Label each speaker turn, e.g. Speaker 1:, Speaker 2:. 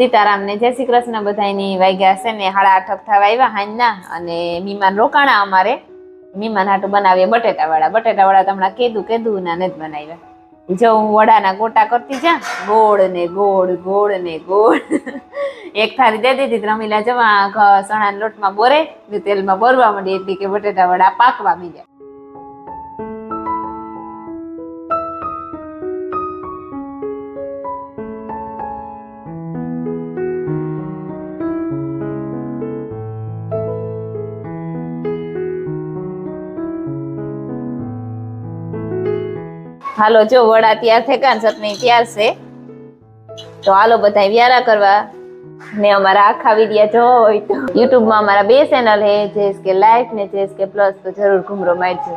Speaker 1: સીતારામ ને જય શ્રી કૃષ્ણ બધાની વાગ્યા છે ને 8:30 થવા આવ્યા હાંજના અને મીમાન રોકાણા અમારે મીમાન હાટું બનાવીએ બટેટા વાળા તો હમણાં કીધું ના નથી બનાવ્યા જો હું વડાના ગોટા કરતી જા ગોળ ને ગોળ એક થાળી દે દીધી રમીલા જવા સણા લોટમાં બોરે તેલમાં બોરવા માંડી એટલે કે બટેટા વડા પાકવા મીડ્યા હાલો જો વડા તૈયાર થઈ ગયા ચટણી તૈયાર છે તો હાલો બધા વ્યારા કરવા ને અમારા આખા વિડિયા જો હોય તો યુટ્યુબ માં અમારા 2 ચેનલ હે જેએસકે લાઈફ ને જેએસકે પ્લસ તો જરૂર ઘુમરો મારજો